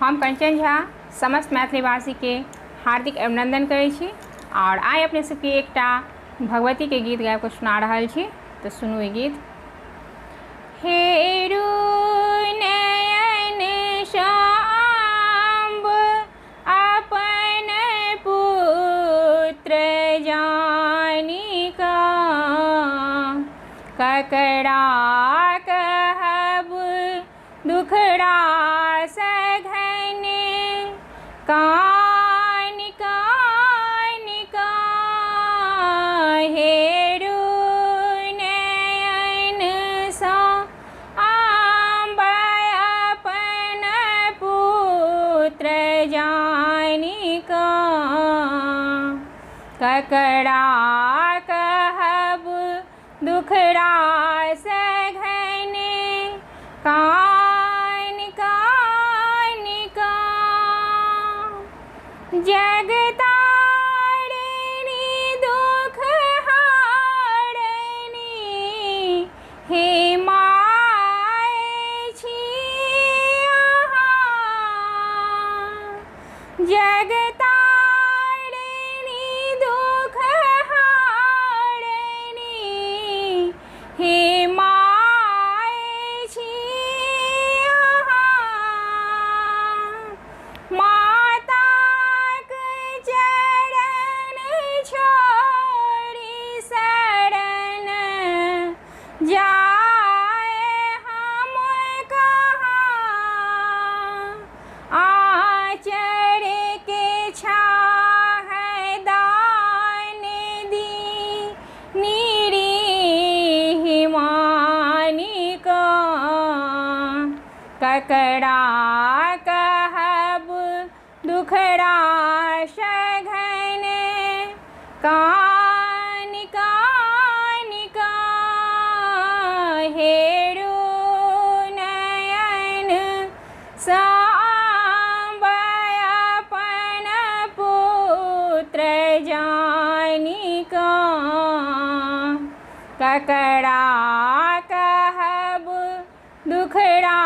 हम कंचन झा समस्त मैथिली भाषी के हार्दिक अभिनंदन करै छी और आइ अपने सबके एकटा भगवती के गीत गाबि कऽ सुना रहल छी। तो सुनू ई गीत। हेरू नयन शाम्ब अपन पुत्र जानिका, ककरा कहब दुखड़ा सघन कानिका निका। हेरू नयन शाम्ब अपन पुत्र जानिका, ककरा कहब दुखड़ा सघन कानिका निका। जगतारिणी दुख हारिणी हे माय छी अहाँ। जगतारिणी दुख हारिणी हे माय छी अहाँ। माताक चरण छोड़ि शरण जाए हम कहाँ। आँचर के छाह दान दी निरीह मानिका, ककरा कहब दुखड़ा सघन कानिका निका। हेरू नयन शाम्ब अपन पुत्र जानिका, ककरा कहब दुखड़ा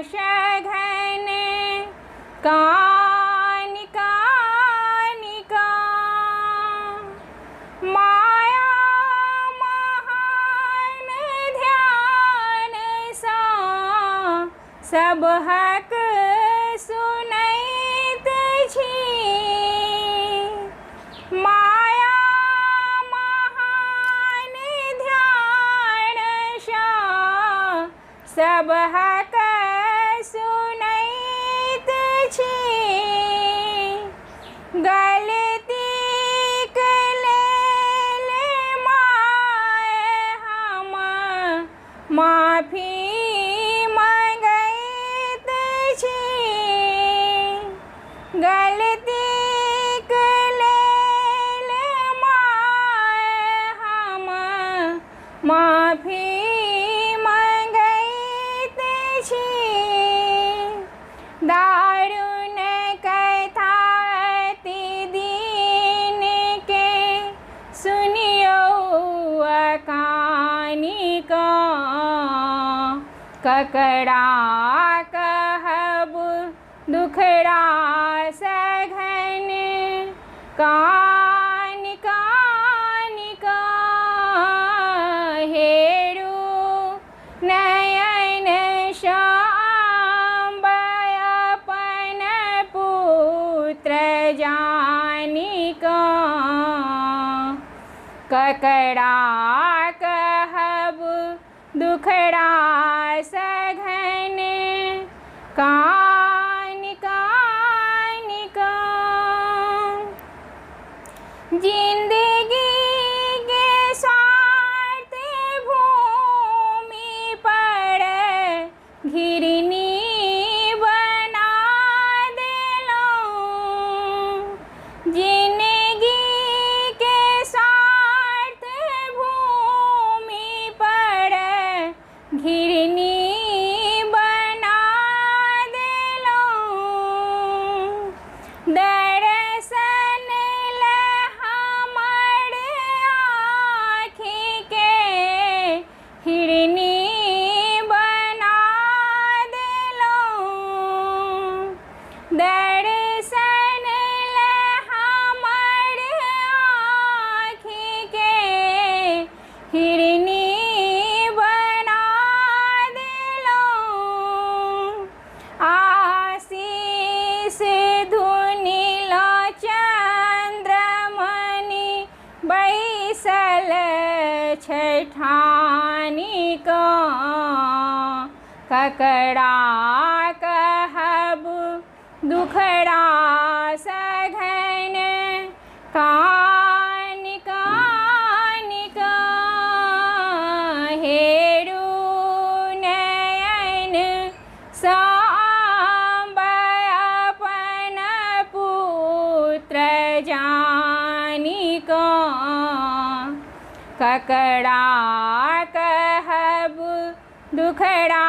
सघन कानिका निका। माया महान ध्यान सा सबहक सुनैत छी। माया महान ध्यान सा सबहक सुनैत छी। गलतीक लेल माय हम माफी मंगैत छी। गलतीक लेल माय हम माफी मंगैत छी। दारुण कथा अति दीन के सुनियो कानिका, ककरा कहब दुखड़ा सघन कानिका निका। हेरू नयन शाम्ब अपन पुत्र जानिका, ककरा कहब दुखड़ा सघन कानिका निका। जिंदगी के स्वार्थ भूमि पर घिरनी बना देलौं। जिंदगी के स्वार्थ भूमि पर घिरनी ककड़ा कहब दुखड़ा सघन कान कान का हेरु नयन सांब अपन पुत्र जानिका ककड़ा कहब दुखड़ा